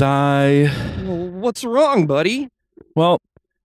Sigh. Well, what's wrong, buddy? Well,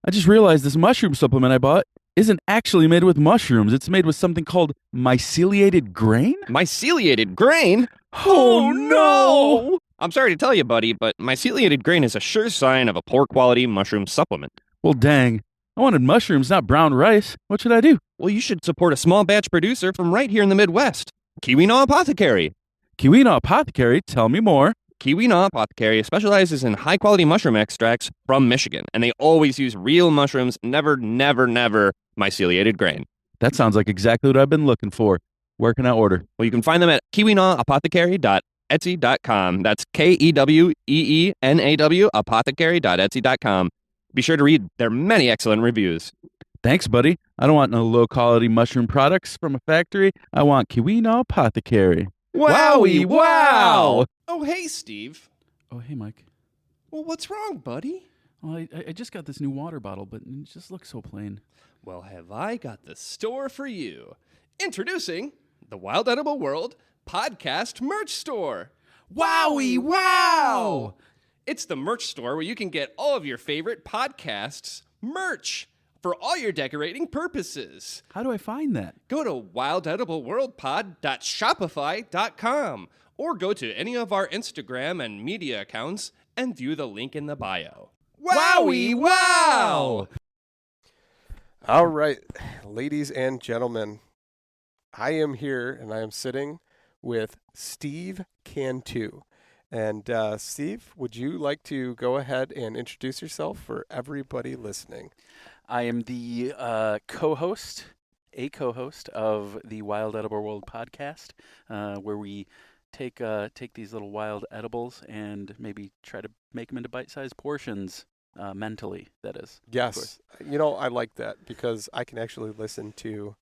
I just realized this mushroom supplement I bought isn't actually made with mushrooms. It's made with something called myceliated grain? Myceliated grain? Oh, no! I'm sorry to tell you, buddy, but myceliated grain is a sure sign of a poor quality mushroom supplement. Well, dang. I wanted mushrooms, not brown rice. What should I do? Well, you should support a small batch producer from right here in the Midwest. Keweenaw Apothecary. Keweenaw Apothecary, tell me more. Keweenaw Apothecary specializes in high-quality mushroom extracts from Michigan, and they always use real mushrooms, never myceliated grain. That sounds like exactly what I've been looking for. Where can I order? Well, you can find them at keweenawapothecary.etsy.com. That's KEWEENAW apothecary.etsy.com. Be sure to read their many excellent reviews. Thanks, buddy. I don't want no low-quality mushroom products from a factory. I want Keweenaw Apothecary. Wowie wow! Oh, hey, Steve. Oh, hey, Mike. Well, what's wrong, buddy? Well, I just got this new water bottle, but it just looks so plain. Well, have I got the store for you. Introducing the Wild Edible World Podcast Merch Store. Wowie wow! It's the merch store where you can get all of your favorite podcasts merch for all your decorating purposes. How do I find that? Go to wildedibleworldpod.shopify.com or go to any of our Instagram and media accounts and view the link in the bio. Wowie wow! All right, ladies and gentlemen, I am here and I am sitting with Steve Cantu. And Steve, would you like to go ahead and introduce yourself for everybody listening? I am the co-host of the Wild Edible World podcast, where we take these little wild edibles and maybe try to make them into bite-sized portions, mentally, that is. Yes. You know, I like that because I can actually listen to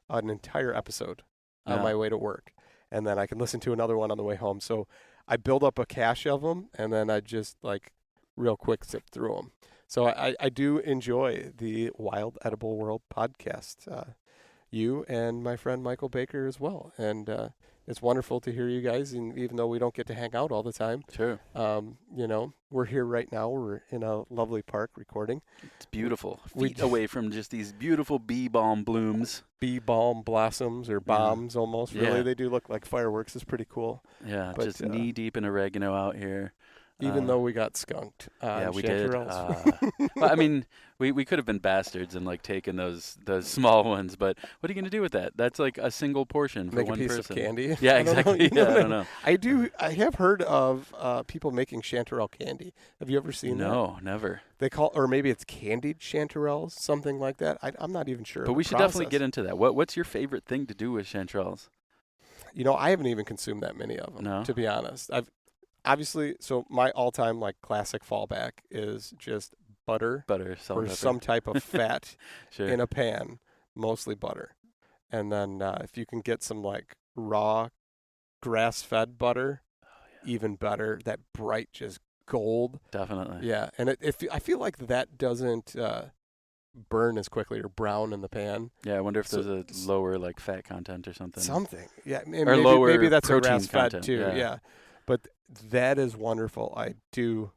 an entire episode on my way to work, and then I can listen to another one on the way home. So I build up a cache of them, and then I just, real quick zip through them. So I do enjoy the Wild Edible World podcast, you and my friend Michael Baker as well. And it's wonderful to hear you guys, and even though we don't get to hang out all the time. Sure. We're here right now. We're in a lovely park recording. It's beautiful. Feet away from just these beautiful bee balm blooms. Bee balm blossoms or bombs almost. Really, Yeah. They do look like fireworks. It's pretty cool. Yeah, But, just knee-deep in oregano out here. Even though we got skunked. Yeah, we did. chanterelles. Well, I mean, we could have been bastards and taken those small ones, but what are you going to do with that? That's like a single portion for Make one a piece person. of candy. Yeah, I don't know. exactly. You know Yeah, what I don't know. I have heard of people making chanterelle candy. Have you ever seen that? No, never. They or maybe it's candied chanterelles, something like that. I'm not even sure. But we should definitely get into that. What's your favorite thing to do with chanterelles? You know, I haven't even consumed that many of them, No? to be honest. Obviously, so my all-time classic fallback is just butter Butter, salt, or pepper. some type of fat Sure. in a pan, mostly butter. And then if you can get some raw grass-fed butter, even better. That bright just gold. Definitely. Yeah, and I feel like that doesn't burn as quickly or brown in the pan. Yeah, I wonder if there's a lower fat content or something. Something. Yeah, Or lower maybe that's a protein grass-fed content, too. yeah. But that is wonderful. I do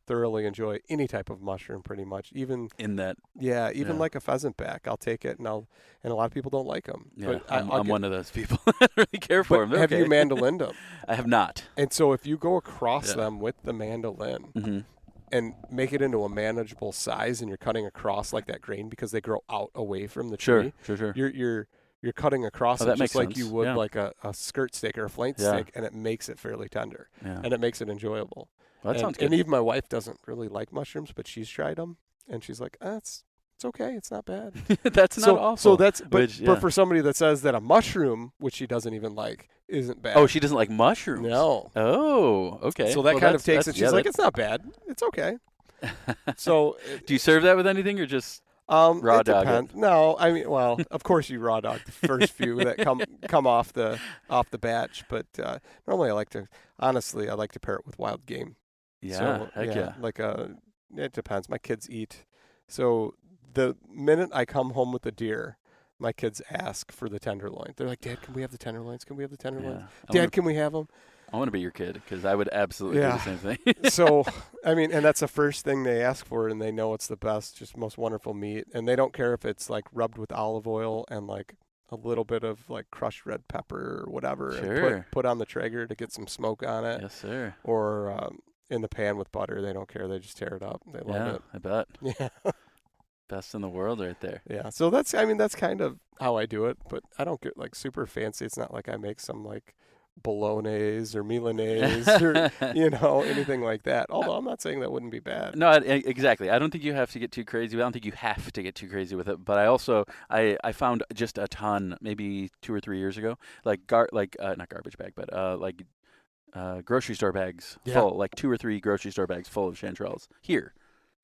thoroughly enjoy any type of mushroom, pretty much. Even In that, even like a pheasant back, I'll take it, and a lot of people don't like them. yeah, But I'm one of those people that really care for them. But have you mandolined them? I have not. And so if you go across them with the mandolin Mm-hmm. and make it into a manageable size, and you're cutting across like that grain because they grow out away from the tree. Sure. You're cutting across it that just makes like you sense. would Yeah. like a skirt steak or a flank Yeah. steak, and it makes it fairly tender, Yeah. and it makes it enjoyable. Well, that sounds good. And even my wife doesn't really like mushrooms, but she's tried them, and she's like, it's okay, it's not bad. That's not awful. So that's but yeah. for somebody that says that a mushroom, which she doesn't even like, isn't bad. Oh, she doesn't like mushrooms? No. Oh, okay. So that Well, kind of that's- takes it. yeah, She's like, it's not bad. It's okay. So do you serve that with anything or just raw dog it? depends. No, I mean, well, of course you raw dog the first few that come off the batch, but normally I like to pair it with wild game. Yeah, So, heck yeah. It depends. My kids eat. So the minute I come home with a deer, my kids ask for the tenderloin. They're like, Dad, can we have the tenderloins? Can we have the tenderloins? Yeah. Dad, can we have them? I want to be your kid because I would absolutely do the same thing. So, I mean, and that's the first thing they ask for, and they know it's the best, just most wonderful meat. And they don't care if it's like rubbed with olive oil and like a little bit of like crushed red pepper or whatever, Sure. and put on the Traeger to get some smoke on it. Yes, sir. Or in the pan with butter. They don't care. They just tear it up. They love it. I bet. Yeah. Best in the world right there. Yeah. So that's kind of how I do it, but I don't get like super fancy. It's not like I make some like bolognese or milanese or, anything like that. Although I'm not saying that wouldn't be bad. No, exactly. I don't think you have to get too crazy. I don't think you have to get too crazy with it. But I also, I found just a ton, maybe 2 or 3 years ago, like not garbage bag, but grocery store bags full, like 2 or 3 grocery store bags full of chanterelles here.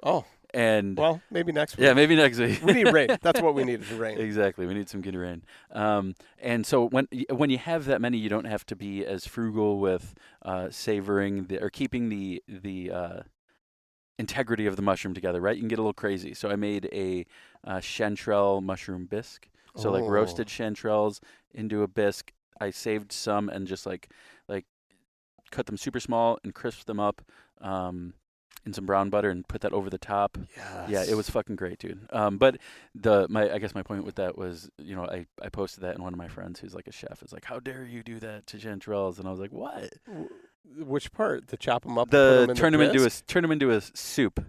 Oh. And well, maybe next week. Yeah, maybe next week. We need rain. That's what we need is rain. Exactly. We need some good rain. And so when you have that many, you don't have to be as frugal with savoring or keeping the integrity of the mushroom together, right? You can get a little crazy. So I made a chanterelle mushroom bisque. So like roasted chanterelles into a bisque. I saved some and just like cut them super small and crisped them up. In some brown butter and put that over the top. Yes. Yeah, it was fucking great, dude. But I guess my point with that was, I posted that and one of my friends who's like a chef is like, how dare you do that to chanterelles? And I was like, what? Which part? To chop them up? Turn them into a soup.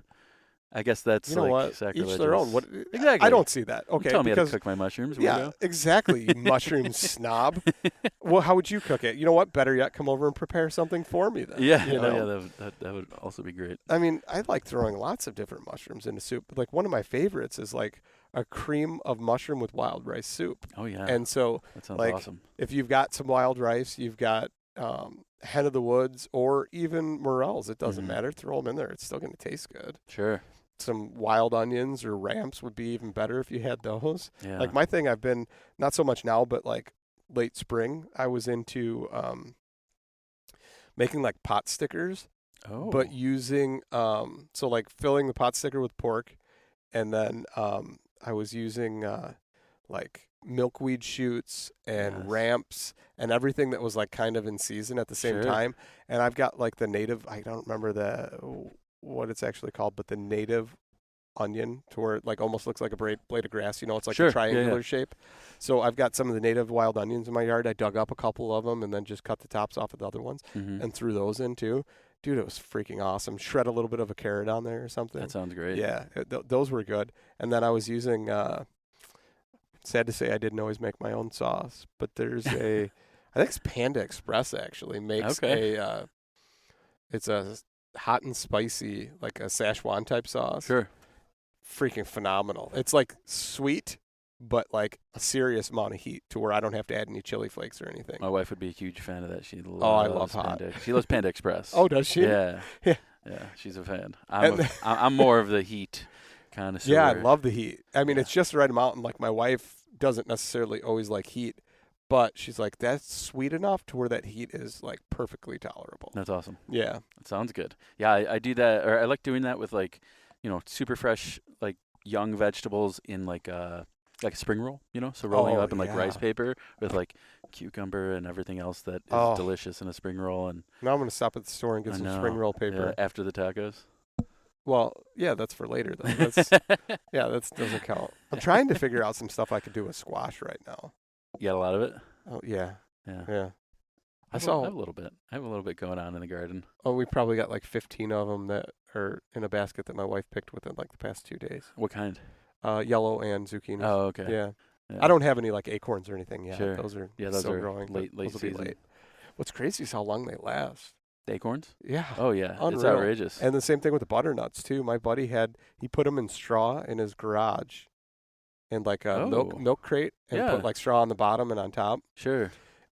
I guess that's sacrilegious. Each their own. What, exactly. I don't see that. Okay. Tell me how to cook my mushrooms. Yeah, exactly. You mushroom snob. Well, how would you cook it? You know what? Better yet, come over and prepare something for me then. Yeah. That would also be great. I mean, I like throwing lots of different mushrooms into soup. Like one of my favorites is like a cream of mushroom with wild rice soup. Oh yeah. And so that sounds awesome. If you've got some wild rice, you've got hen of the woods or even morels. It doesn't matter. Throw them in there. It's still going to taste good. Sure. Some wild onions or ramps would be even better if you had those. Yeah. Like my thing, I've been, not so much now, but like late spring, I was into making like pot stickers. Oh. But using, so like filling the pot sticker with pork, and then I was using like milkweed shoots and ramps and everything that was like kind of in season at the same time. And I've got like the native, I don't remember what it's actually called, but the native onion to where it like almost looks like a blade of grass. It's like a triangular shape. So I've got some of the native wild onions in my yard. I dug up a couple of them and then just cut the tops off of the other ones and threw those in too. Dude, it was freaking awesome. Shred a little bit of a carrot on there or something. That sounds great. Yeah, those were good. And then I was using, sad to say I didn't always make my own sauce, but there's I think it's Panda Express actually makes it's a hot and spicy, like a Szechuan type sauce. Sure. Freaking phenomenal. It's like sweet, but like a serious amount of heat to where I don't have to add any chili flakes or anything. My wife would be a huge fan of that. She loves I love hot. She loves Panda Express. Oh, does she? Yeah. Yeah, she's a fan. I'm more of the heat connoisseur. Yeah, I love the heat. I mean, it's just the right amount. And like my wife doesn't necessarily always like heat, but she's like, that's sweet enough to where that heat is like perfectly tolerable. That's awesome. Yeah. That sounds good. Yeah, I do that, or I like doing that with like, super fresh, like young vegetables in like a spring roll, so rolling it up in like rice paper with like cucumber and everything else that is delicious in a spring roll. And now I'm going to stop at the store and get some spring roll paper. After the tacos. Well, yeah, that's for later though. That doesn't count. I'm trying to figure out some stuff I could do with squash right now. You got a lot of it? Oh, yeah. Yeah. I have a little bit. I have a little bit going on in the garden. Oh, we probably got like 15 of them that are in a basket that my wife picked within like the past 2 days. What kind? Yellow and zucchini. Oh, okay. Yeah. I don't have any like acorns or anything yet. Sure. Those are still growing. Late season. Late. What's crazy is how long they last. The acorns? Yeah. Oh, yeah. Unreal. It's outrageous. And the same thing with the butternuts too. My buddy he put them in straw in his garage. In like a milk crate and put like straw on the bottom and on top. Sure.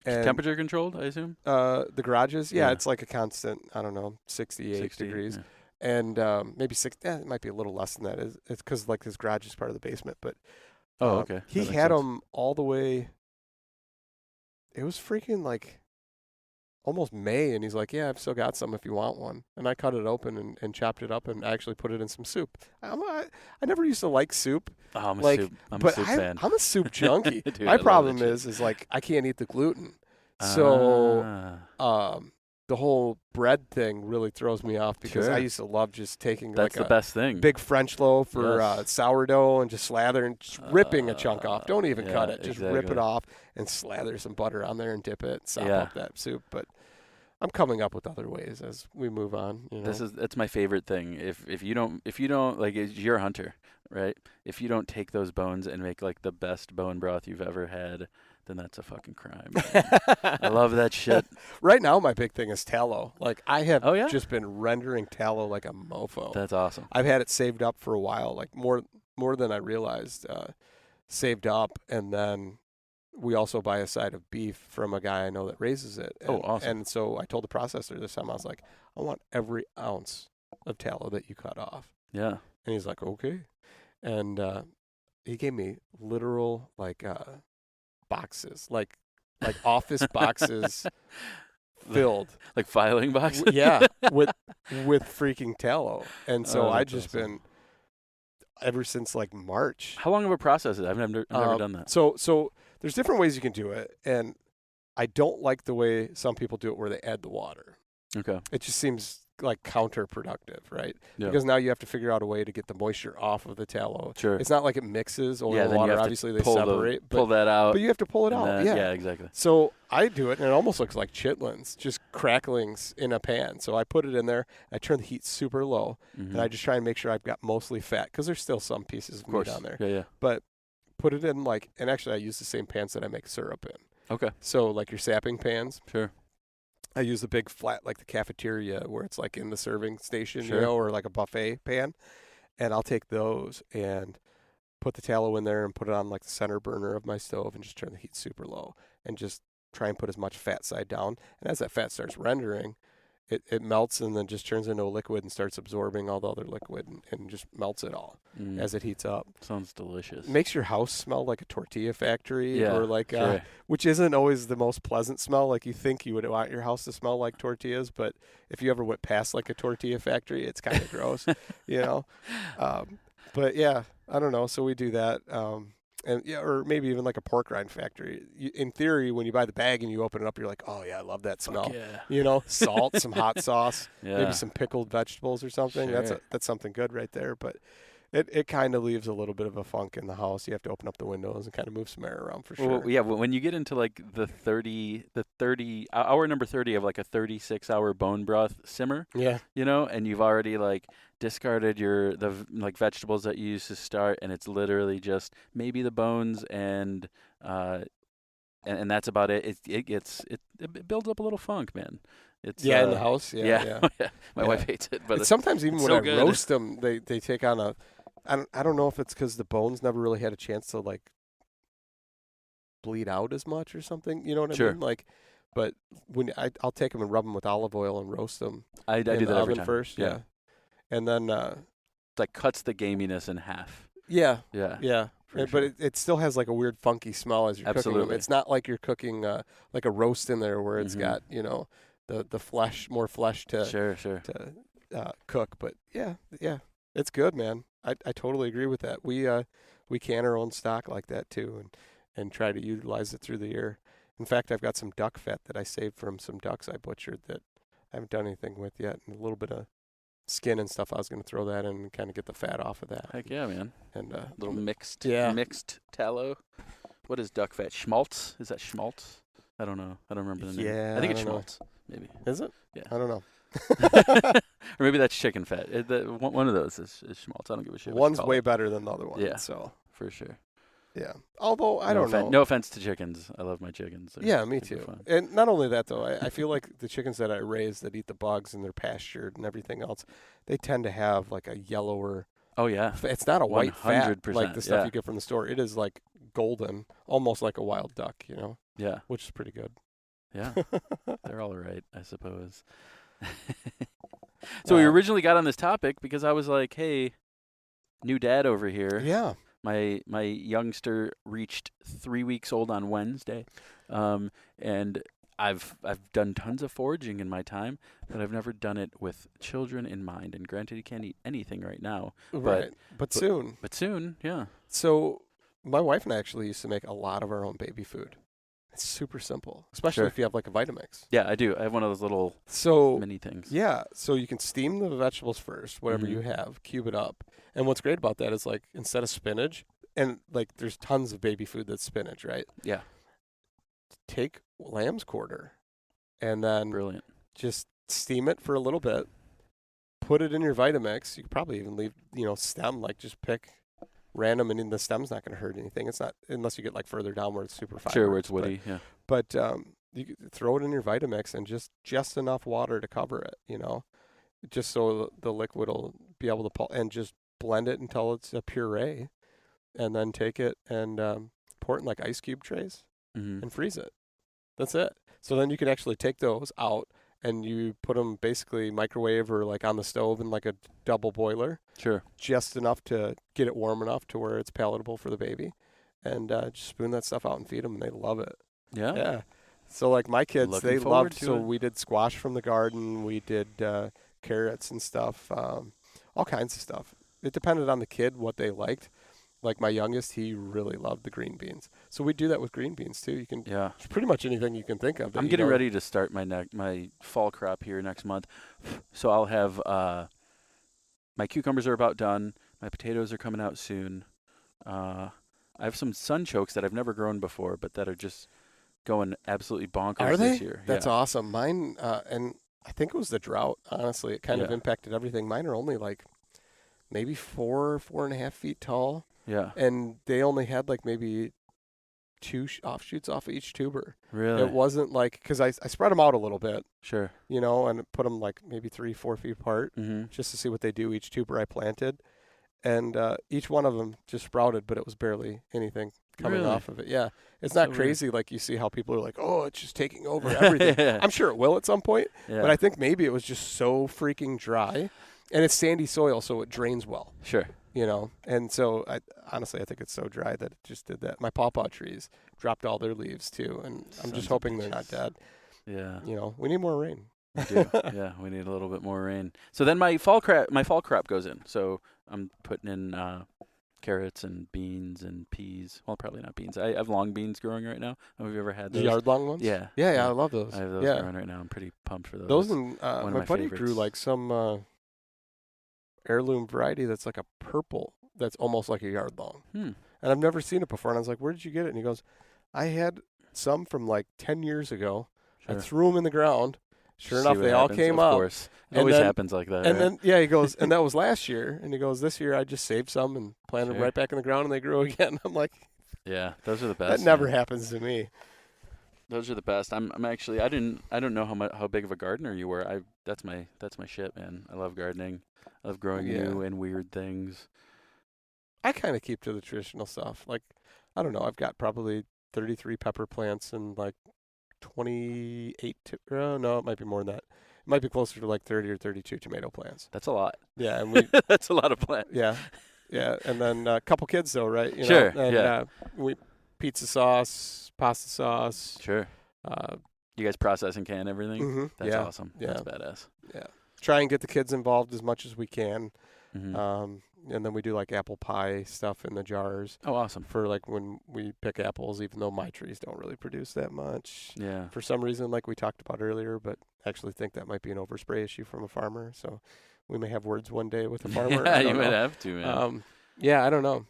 And temperature controlled, I assume? The garages, it's like a constant, I don't know, 68 degrees. Yeah. And maybe 6, it might be a little less than that. It's because like his garage is part of the basement. But okay. He had them all the way, it was freaking like almost May, and he's like, yeah, I've still got some if you want one. And I cut it open and chopped it up and actually put it in some soup. I never used to like soup. Oh, I'm a soup fan. I'm a soup junkie. Dude, my problem is like I can't eat the gluten. So the whole bread thing really throws me off because Sure. I used to love just taking That's like the best thing. big French loaf or Yes. sourdough and just slather and just ripping a chunk off. Don't even cut yeah, it. Just rip it exactly. off and slather some butter on there and dip it. Sop Yeah. up that soup. But I'm coming up with other ways as we move on. You know? That's my favorite thing. If you don't like, you're a hunter, right? If you don't take those bones and make like the best bone broth you've ever had, then that's a fucking crime. I love that shit. Right now, my big thing is tallow. Like I have Oh, yeah? just been rendering tallow like a mofo. That's awesome. I've had it saved up for a while, like more than I realized, saved up, and then we also buy a side of beef from a guy I know that raises it. And, awesome. And so I told the processor this time, I was like, I want every ounce of tallow that you cut off. Yeah. And he's like, okay. And he gave me literal boxes, like office boxes filled. Like filing boxes? with freaking tallow. And so Oh, I that's just awesome. been ever since like March. How long of a process is it? I've never done that. So there's different ways you can do it, and I don't like the way some people do it where they add the water. Okay. It just seems like counterproductive, right? Yeah. Because now you have to figure out a way to get the moisture off of the tallow. Sure. It's not like it mixes oil Yeah, and then you water. have to Obviously, they pull separate. pull that out. But you have to pull it and out. then- Yeah. exactly. So I do it, and it almost looks like chitlins, just cracklings in a pan. So I put it in there. I turn the heat super low, Mhm. and I just try and make sure I've got mostly fat because there's still some pieces of Of course. meat on there. Yeah. But put it in and actually I use the same pans that I make syrup in. Okay. So like your sapping pans, Sure. I use the big flat like the cafeteria where it's like in the serving station, Sure. or like a buffet pan. And I'll take those and put the tallow in there and put it on like the center burner of my stove and just turn the heat super low and just try and put as much fat side down. And as that fat starts rendering, it melts and then just turns into a liquid and starts absorbing all the other liquid and just melts it all as it heats up. Sounds delicious. It makes your house smell like a tortilla factory, Yeah, or like sure. which isn't always the most pleasant smell. Like you think you would want your house to smell like tortillas, but if you ever went past like a tortilla factory, it's kind of gross, you know. But yeah, I don't know. So we do that. And yeah, or maybe even like a pork rind factory. In theory, when you buy the bag and you open it up, you're like, oh yeah, I love that smell. Fuck yeah. You know, salt, some hot sauce, Yeah. maybe some pickled vegetables or something. Sure. That's something good right there. But it kind of leaves a little bit of a funk in the house. You have to open up the windows and kind of move some air around for sure. Well, yeah, when you get into like the 30 hour number 30 of like a 36-hour bone broth simmer, Yeah. you know, and you've already like discarded the vegetables that you used to start, and it's literally just maybe the bones and that's about it. It builds up a little funk, man. It's in the house. Yeah. My wife hates it, but And sometimes even it's when so I good. roast them, they take on a. I don't know if it's because the bones never really had a chance to like bleed out as much or something. You know what I Sure. mean? Like, but when I'll take them and rub them with olive oil and roast them I in do the that every oven time. first. Yeah. And then It like cuts the gaminess in half. yeah. Yeah. For But sure. it still has like a weird funky smell as you're cooking them. Absolutely. It's not like you're cooking like a roast in there where it's Mhm. got the flesh, more flesh to Sure. cook. But yeah, it's good, man. I totally agree with that. We can our own stock like that too, and try to utilize it through the year. In fact, I've got some duck fat that I saved from some ducks I butchered that I haven't done anything with yet, and a little bit of skin and stuff. I was going to throw that in and kind of get the fat off of that. Heck yeah, man. And Little mixed tallow. What is duck fat? Schmaltz? Is that schmaltz? I don't know. I don't remember the name. Yeah, I think I it's don't know. schmaltz. Maybe. Is it? Yeah. I don't know. Or maybe that's chicken fat. One of those is schmaltz. I don't give a shit. what you One's call way it. better than the other one. Yeah. So For sure. yeah. Although I don't know. No offense to chickens. I love my chickens. They're Yeah, me super too. fun. And not only that, though, I feel like the chickens that I raise that eat the bugs and they're pastured and everything else, they tend to have like a yellower. Oh yeah. It's not a white fat 100%, like the stuff yeah. you get from the store. It is like golden, almost like a wild duck, Yeah. which is pretty good. Yeah. They're all right, I suppose. So we originally got on this topic because I was like, hey, new dad over here. Yeah. My youngster reached 3 weeks old on Wednesday, and I've done tons of foraging in my time, but I've never done it with children in mind. And granted, he can't eat anything right now, Right. But soon. but soon, yeah. So my wife and I actually used to make a lot of our own baby food. It's super simple, especially Sure. if you have like a Vitamix. Yeah, I do. I have one of those little So mini things. yeah, so you can steam the vegetables first, whatever Mhm. you have, cube it up. And what's great about that is like instead of spinach, and like there's tons of baby food that's spinach, right? Yeah. Take lamb's quarter and then Brilliant. just steam it for a little bit. Put it in your Vitamix. You could probably even leave, stem, like just pick random, and the stem's not going to hurt anything. It's not, unless you get like further down where it's super fibrous. Sure, where it's woody. Yeah. But you could throw it in your Vitamix and just enough water to cover it, just so the liquid will be able to and just blend it until it's a puree, and then take it and pour it in like ice cube trays Mm-hmm. and freeze it. That's it. So then you can actually take those out and you put them basically microwave or like on the stove in like a double boiler, Sure. just enough to get it warm enough to where it's palatable for the baby, and just spoon that stuff out and feed them, and they love it. Yeah. Yeah. So like my kids, Looking they forward loved. to So it. we did squash from the garden. We did carrots and stuff, all kinds of stuff. It depended on the kid what they liked. Like my youngest, he really loved the green beans. So we do that with green beans too. You can Yeah. pretty much anything you can think of. that I'm you getting know- ready to start my fall crop here next month. So I'll have my cucumbers are about done. My potatoes are coming out soon. I have some sunchokes that I've never grown before, but that are just going absolutely bonkers Are they? this year. That's yeah. awesome. Mine, and I think it was the drought. Honestly, it kind of Yeah. impacted everything. Mine are only like maybe 4.5 feet tall. Yeah. And they only had like maybe two offshoots off of each tuber. Really? It wasn't like, because I spread them out a little bit, Sure. and put them like maybe 3-4 feet apart Mm-hmm. just to see what they do each tuber I planted. And each one of them just sprouted, but it was barely anything coming Really? off of it. Yeah. It's not So weird. crazy like you see how people are like, oh, it's just taking over everything. Yeah. I'm sure it will at some point, Yeah. but I think maybe it was just so freaking dry. And it's sandy soil, so it drains well. Sure. And so honestly, I think it's so dry that it just did that. My pawpaw trees dropped all their leaves too, and I'm Sons just of hoping they're not bitches. dead. Yeah. We need more rain. We do. Yeah, we need a little bit more rain. So then my fall crop goes in. So I'm putting in carrots and beans and peas. Well, probably not beans. I have long beans growing right now. Have you ever had The those? yard long ones? Yeah. Yeah, I love those. I have those yeah. growing right now. I'm pretty pumped for those. Those and of my my buddy grew favorites. like some heirloom variety that's like a purple that's almost like a yard long. Hmm. And I've never seen it before. And I was like, where did you get it? And he goes, I had some from like 10 years ago. I Sure. threw them in the ground. Sure See enough, what they all happens, came of up. course. It And always then- happens like that. And right? then, yeah, he goes, and that was last year. And he goes, this year I just saved some and planted them Sure. right back in the ground, and they grew again. I'm like, yeah, those are the best. that never man. happens to me. Those are the best. I'm actually I don't know how big of a gardener you were. That's my shit, man. I love gardening. I love growing Yeah. new and weird things. I kind of keep to the traditional stuff. Like, I don't know, I've got probably 33 pepper plants and like 28, no, it might be more than that. It might be closer to like 30 or 32 tomato plants. That's a lot. Yeah, and we, That's a lot of plants. yeah, and then a couple kids though, right? Sure, And, yeah. we pizza sauce, pasta sauce. Sure. You guys process and can everything? Mhm, That's yeah, awesome. yeah. That's badass. Try and get the kids involved as much as we can. Mhm. And then we do like apple pie stuff in the jars Oh, awesome. for like when we pick apples, even though my trees don't really produce that much. Yeah. For some reason, like we talked about earlier, but actually think that might be an overspray issue from a farmer. So we may have words one day with a farmer. Yeah, I you don't might know. have to, man. Yeah, I don't know.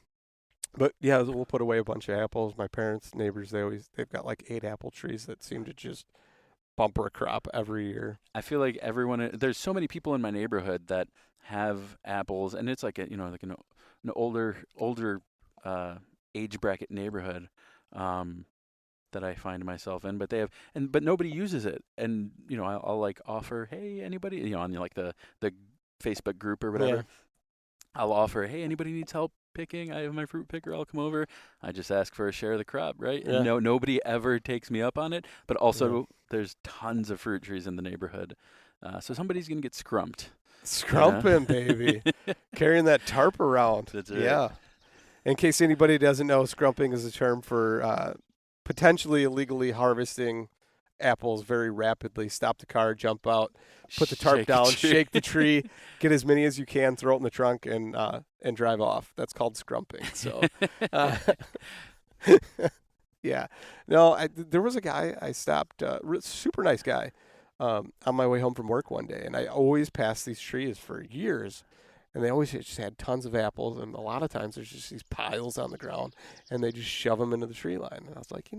But yeah, we'll put away a bunch of apples. My parents, neighbors, they've got like 8 apple trees that seem to just bumper a crop every year. I feel like there's so many people in my neighborhood that have apples, and it's like an older age bracket neighborhood that I find myself in. But they have, but nobody uses it, and I'll like offer, hey, anybody, on like the Facebook group or whatever. Yeah. I'll offer, hey, anybody needs help picking? I have my fruit picker. I'll come over. I just ask for a share of the crop, right? Yeah. And nobody ever takes me up on it. But also, there's tons of fruit trees in the neighborhood, so somebody's gonna get scrumped. Scrumping, baby. Carrying that tarp around. That's right. Yeah. In case anybody doesn't know, scrumping is a term for potentially illegally harvesting apples very rapidly. Stop the car, jump out, put the tarp Shake down, tree. shake the tree, get as many as you can, throw it in the trunk, and drive off. That's called scrumping. So, yeah. No, there was a guy I stopped, super nice guy, on my way home from work one day, and I always pass these trees for years, and they always just had tons of apples, and a lot of times there's just these piles on the ground, and they just shove them into the tree line. And I was like,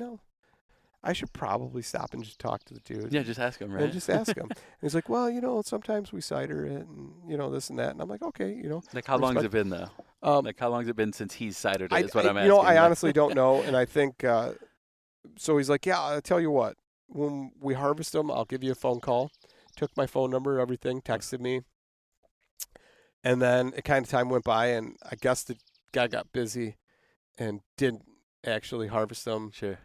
I should probably stop and just talk to the dude. Yeah, just ask him, right? And just ask him. And he's like, well, sometimes we cider it and, this and that. And I'm like, okay, Like, how long has it been, though? Like, how long has it been since he's cidered it is what I'm asking. I honestly don't know. And I think, so he's like, yeah, I'll tell you what. When we harvest them, I'll give you a phone call. Took my phone number, everything, texted me. And then it kind of time went by, and I guess the guy got busy and didn't actually harvest them. Sure.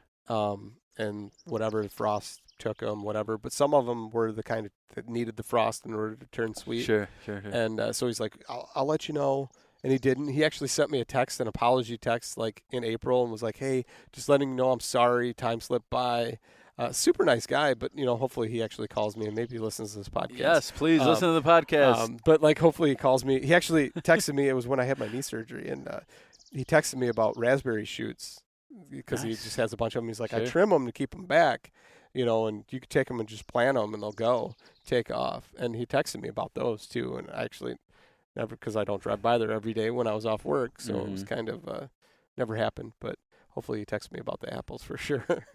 And whatever, the frost took them, whatever. But some of them were the kind that needed the frost in order to turn sweet. Sure. And so he's like, I'll let you know. And he didn't. He actually sent me an apology text, like in April, and was like, hey, just letting you know I'm sorry. Time slipped by. Super nice guy, but, hopefully he actually calls me and maybe he listens to this podcast. Yes, please listen to the podcast. But, hopefully he calls me. He actually texted me. It was when I had my knee surgery, and he texted me about raspberry shoots. Because he just has a bunch of them. He's like, Sure. I trim them to keep them back, and you could take them and just plant them and they'll take off. And he texted me about those too. And I actually never, because I don't drive by there every day when I was off work. So it was kind of never happened. But hopefully he texted me about the apples for sure.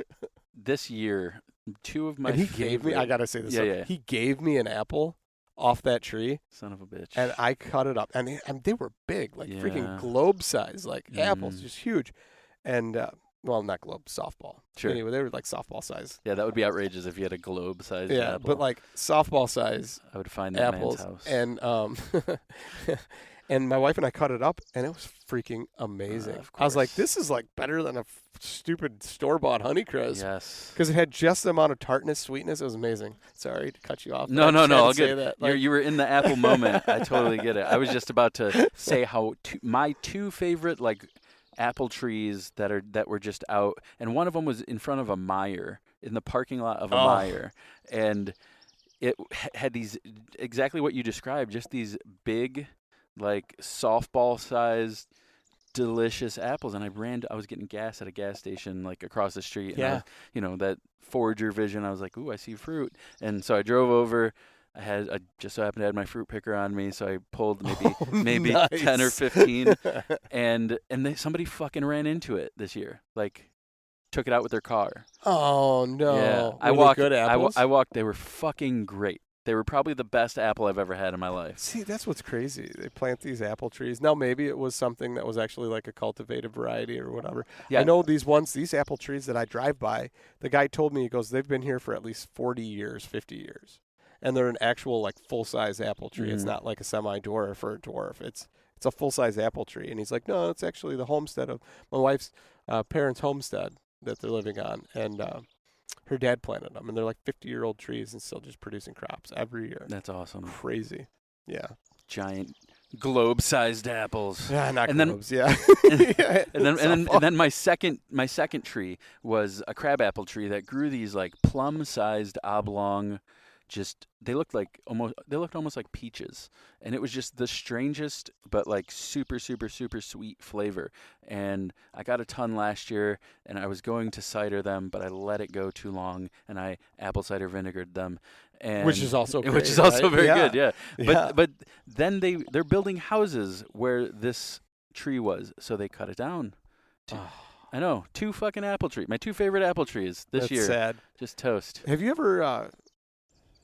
This year, two of my and he favorite... gave me, I got to say this. Yeah. He gave me an apple off that tree. Son of a bitch. And I cut it up. And they were big, freaking globe size, apples, just huge. And, not globe, softball. Sure. Anyway, they were like softball size. Yeah, that would be outrageous if you had a globe-sized apple. Yeah, but softball size I would find that apples. man's house. And and my wife and I cut it up, and it was freaking amazing. I was like, this is better than a stupid store-bought Honeycrisp. Yes. Because it had just the amount of tartness, sweetness. It was amazing. Sorry to cut you off. No, I'll get that. You were in the apple moment. I totally get it. I was just about to say how my two favorite apple trees that were just out, and one of them was in front of a Meijer, in the parking lot of a Meijer, and it had these, exactly what you described, just these big, softball sized, delicious apples. And I was getting gas at a gas station across the street, and that forager vision, I was like, ooh, I see fruit. And so I drove over. I just so happened to have my fruit picker on me, so I pulled maybe nice. 10 or 15, and somebody fucking ran into it this year. Took it out with their car. Oh no! Yeah, I walked. Good apples. I walked. They were fucking great. They were probably the best apple I've ever had in my life. See, that's what's crazy. They plant these apple trees. Now, maybe it was something that was actually a cultivated variety or whatever. Yeah. I know these apple trees that I drive by, the guy told me, he goes, they've been here for at least 40 years, 50 years. And they're an actual, full-size apple tree. Mm-hmm. It's not like a semi-dwarf or a dwarf. It's a full-size apple tree. And he's like, no, it's actually the homestead of my wife's parents' homestead that they're living on. And her dad planted them, and they're 50-year-old trees and still just producing crops every year. That's awesome. Crazy. Yeah. Giant globe-sized apples. Yeah, not and globes. Then, yeah. and then my second tree was a crabapple tree that grew these plum-sized oblong. They looked almost like peaches, and it was just the strangest but super super super sweet flavor. And I got a ton last year, and I was going to cider them, but I let it go too long, and I apple cider vinegared them, and which is also great, which is also very good, yeah. Yeah. But then they're building houses where this tree was, so they cut it down. I know, 2 fucking apple trees. My 2 favorite apple trees this year. That's sad. Just toast. Have you ever?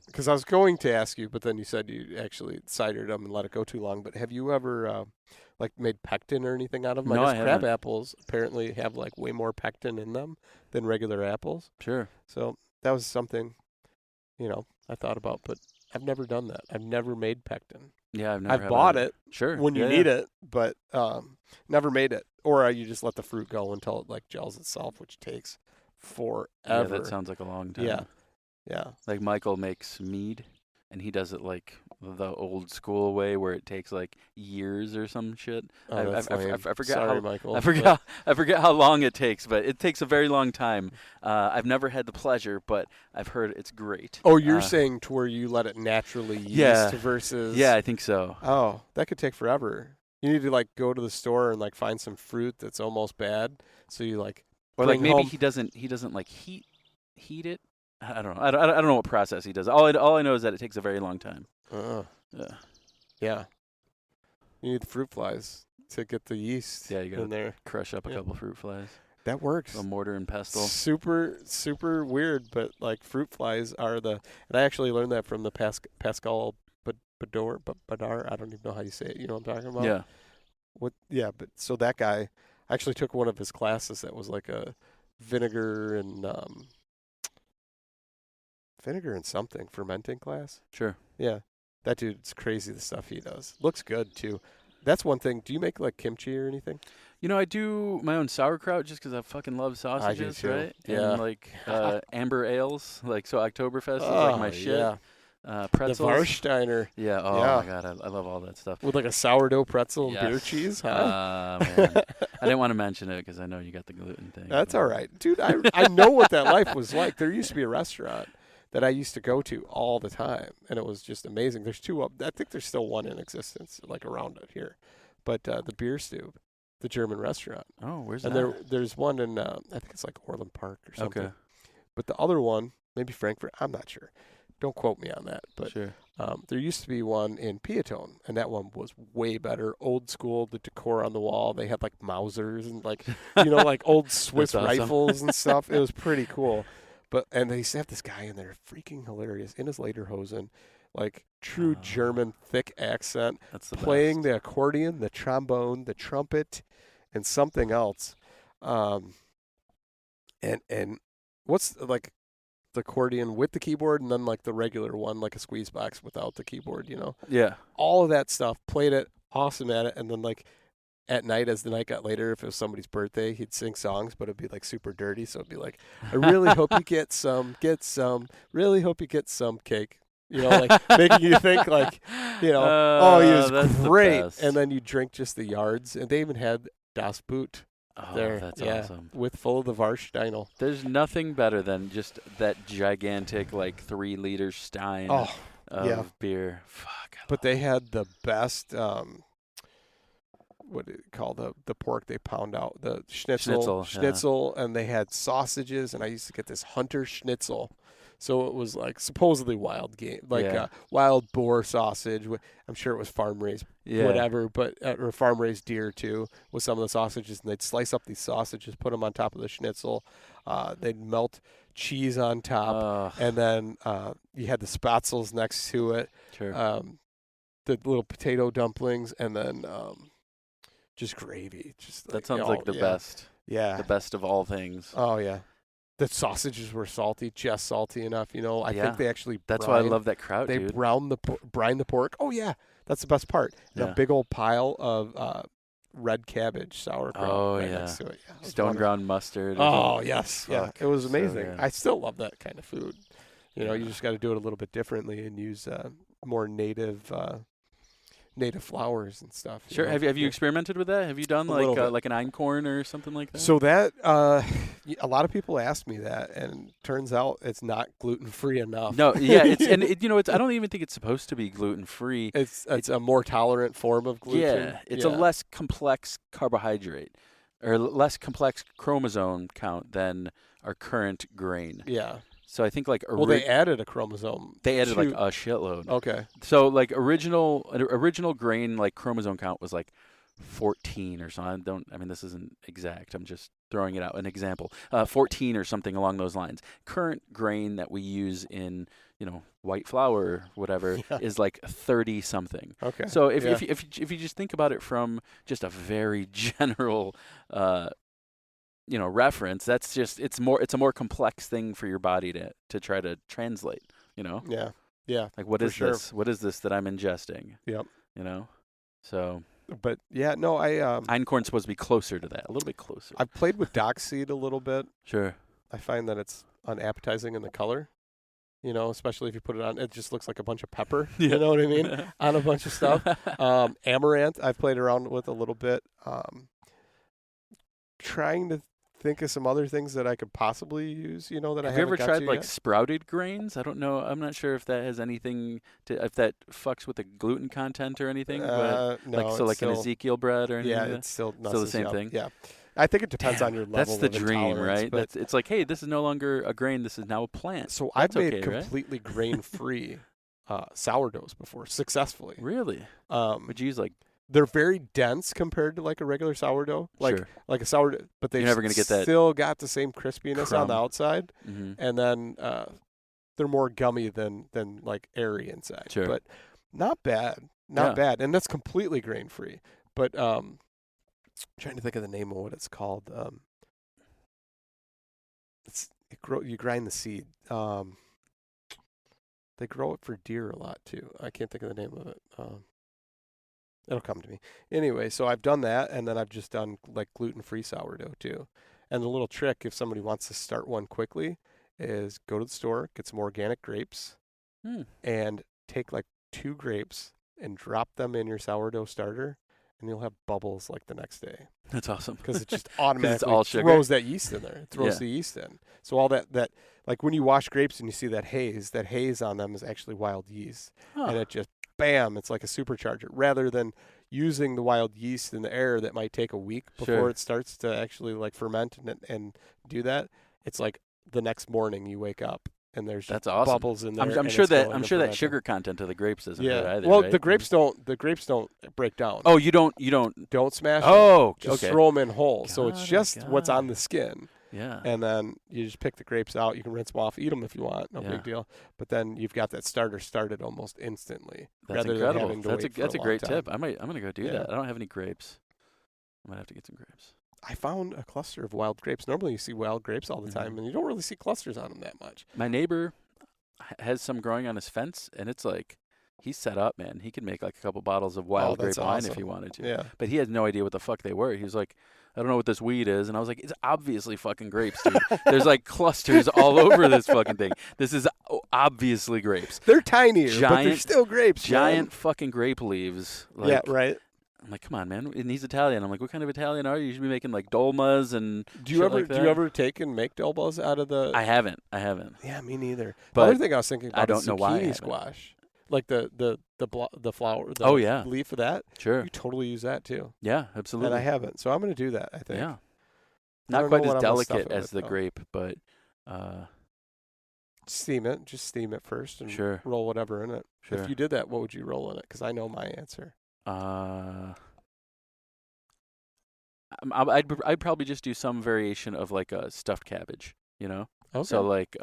Because I was going to ask you, but then you said you actually cidered them and let it go too long. But have you ever made pectin or anything out of them? No, I haven't. Crab apples apparently have way more pectin in them than regular apples. Sure. So that was something, I thought about, but I've never done that. I've never made pectin. Yeah, I've bought it. Sure. When you need it, but never made it. Or you just let the fruit go until it gels itself, which takes forever. Yeah, that sounds like a long time. Yeah. Yeah. Michael makes mead, and he does it the old school way where it takes years or some shit. Oh, I forget. Sorry, Michael. I forget how long it takes, but it takes a very long time. I've never had the pleasure, but I've heard it's great. Oh, you're saying to where you let it naturally yeast versus... Yeah, I think so. Oh, that could take forever. You need to go to the store and find some fruit that's almost bad. So you Or like bring maybe home. he doesn't like heat it. I don't know. I don't know what process he does. All I know is that it takes a very long time. Yeah. Yeah. You need the fruit flies to get the yeast Yeah, you gotta in there. crush up a Yeah. couple fruit flies. That works. A mortar and pestle. Super weird, but like fruit flies are and I actually learned that from the Pascal Badar. I don't even know how you say it. You know what I'm talking about? Yeah. But so that guy, I actually took one of his classes that was like a vinegar and something fermenting class. Sure. Yeah. That dude's crazy, the stuff he does. Looks good too. That's one thing. Do you make like kimchi or anything? You know, I do my own sauerkraut just because I fucking love sausages, too. right? Yeah. And like amber ales, like so Oktoberfest is like my shit. Yeah. Pretzels. The Warsteiner Yeah. Oh Yeah. my god, I love all that stuff. with like a sourdough pretzel and beer Yes. cheese, huh? Man. I didn't want to mention it because I know you got the gluten thing. That's but- all right. Dude, I know what that life was like. There used to be a restaurant that I used to go to all the time, and it was just amazing. There's two up. I think there's still one in existence, like around it here. But the Beer Stube, the German restaurant. Oh, where's And that? there's one in, I think it's like Orland Park or something. Okay. But the other one, maybe Frankfurt, I'm not sure. Don't quote me on that. But Sure. there used to be one in Piatone, and that one was way better. Old school, the decor on the wall. They had like Mausers and like, like old Swiss That's awesome. rifles and stuff. It was pretty cool. And they used to have this guy in there, freaking hilarious, in his lederhosen, like true Oh. German thick accent, That's the playing best. the accordion, the trombone, the trumpet, and something else. And what's like the accordion with the keyboard, and then like the regular one, like a squeeze box without the keyboard, Yeah. all of that stuff. Played it, awesome at it, and then like at night, as the night got later, if it was somebody's birthday, he'd sing songs, but it'd be like super dirty. So it'd be like, I really hope you get some, really hope you get some cake. Like making you think like, oh, he was that's the great. best. And then you drink just the yards. And they even had Das Boot Oh, there. that's yeah, awesome. with full of the Warsteiner. There's nothing better than just that gigantic, like 3-liter stein Oh, of yeah. beer. Fuck. But they had the best, what do you call the pork they pound out? The schnitzel, and they had sausages, and I used to get this Hunter schnitzel. So it was like supposedly wild game, like Yeah. wild boar sausage. I'm sure it was farm raised, Yeah. whatever, but or farm raised deer too with some of the sausages. And they'd slice up these sausages, put them on top of the schnitzel. They'd melt cheese on top, and then you had the spatzels next to it. Sure. The little potato dumplings, and then just gravy. Just that sounds like the best. Yeah. The best of all things. Oh yeah. The sausages were salty, just salty enough. I Yeah. think they actually. That's why I love that kraut, They dude. brine the pork. Oh yeah, that's the best part. And Yeah. a big old pile of red cabbage sauerkraut. Oh, right yeah. next to it. Yeah, it was Stone wonderful. ground mustard. or Oh something. yes, Fuck, yeah, it was so amazing. good. I still love that kind of food. Yeah. You just got to do it a little bit differently and use more native flowers and stuff. Sure. Have you experimented with that? Have you done A little bit. like an einkorn or something like that? So that a lot of people ask me that, and turns out it's not gluten free enough. No, yeah, it's I don't even think it's supposed to be gluten free. It's a more tolerant form of gluten. Yeah, it's a less complex carbohydrate or less complex chromosome count than our current grain. Yeah. So I think like They added a chromosome. they added like to- a shitload. Okay. So like original grain like chromosome count was like 14 or something. I mean this isn't exact. I'm just throwing it out an example. 14 or something along those lines. Current grain that we use in white flour or whatever Yeah. is like 30 something. Okay. So if Yeah. if you just think about it from just a very general reference, that's just it's a more complex thing for your body to try to translate, Yeah. Yeah. Like what For is sure. this? What is this that I'm ingesting? Yep. So But yeah, no, einkorn's supposed to be closer to that, a little bit closer. I've played with dockseed a little bit. Sure. I find that it's unappetizing in the color. Especially if you put it on, it just looks like a bunch of pepper. You know what I mean? On a bunch of stuff. Amaranth, I've played around with a little bit. Trying to think of some other things that I could possibly use. That I Have you haven't ever got tried to like yet. sprouted grains? I don't know. I'm not sure if that has anything if that fucks with the gluten content or anything. But No, like it's an still, Ezekiel bread or anything. yeah, like that? it's still Still the same yeah, thing? Yeah, I think it depends on your level. That's the of dream, intolerance, right? But It's like, hey, this is no longer a grain. This is now a plant. so That's I've made okay, right? completely grain-free sourdoughs before successfully. Really? Um, Would you use like? they're very dense compared to like a regular sourdough, Sure. like a sourdough, but they've You're never gonna get that still got the same crispiness on the crumb. outside, Mm-hmm. and then they're more gummy than like airy inside. Sure. But not bad, not bad, and that's completely grain-free. But trying to think of the name of what it's called. You grind the seed. They grow it for deer a lot too. I can't think of the name of it. It'll come to me. Anyway, so I've done that, and then I've just done like gluten-free sourdough too. And the little trick, if somebody wants to start one quickly, is go to the store, get some organic grapes, and take like 2 grapes and drop them in your sourdough starter, and you'll have bubbles like the next day. That's awesome. Because it just automatically all sugar? throws that yeast in there. It throws Yeah. the yeast in. So all that like when you wash grapes and you see that haze on them is actually wild yeast. Huh. And it just, bam, it's like a supercharger. Rather than using the wild yeast in the air that might take a week before Sure. it starts to actually like ferment and do that, it's like the next morning you wake up and there's just That's awesome. bubbles in there. I'm and sure it's that going to that ferment sugar content of the grapes isn't them. good Yeah. either. Well, right? the grapes don't break down. Oh, you don't. Don't smash them. Oh, Just okay. throw them in whole. So it's Got it, just what's got on the skin. Yeah. And then you just pick the grapes out. You can rinse them off, eat them if you want, no Yeah. big deal. But then you've got that starter started almost instantly. That's rather incredible. Than having to wait That's for a long great time. tip. I'm gonna go do Yeah. that. I don't have any grapes. I might have to get some grapes. I found a cluster of wild grapes. Normally you see wild grapes all the Mm-hmm. time, and you don't really see clusters on them that much. My neighbor has some growing on his fence, and it's like he's set up, man. He could make like a couple bottles of wild grape that's wine if awesome. he wanted to. Yeah. But he had no idea what the fuck they were. He was like, I don't know what this weed is. And I was like, it's obviously fucking grapes, dude. There's like clusters all over this fucking thing. This is obviously grapes. They're tinier, but they're Giant- still grapes. Giant man. fucking grape leaves. Like, Yeah, right. I'm like, come on, man. And he's Italian. I'm like, what kind of Italian are you? You should be making like dolmas and Do you shit ever like do you that. ever take and make dolmas out of the? I haven't. Yeah, me neither. But the other thing I was thinking about I don't is know why I zucchini haven't. squash, like the flower. The Oh, yeah. leaf of that. Sure. You totally use that too. Yeah, absolutely. And I haven't, so I'm going to do that. I think. Yeah. I Not don't quite know as what I'm gonna stuff delicate it as with, the though. grape, but Steam it. Just steam it first and Sure. roll whatever in it. sure. If you did that, what would you roll in it? Because I know my answer. I'd probably just do some variation of like a stuffed cabbage, you know? Okay. So like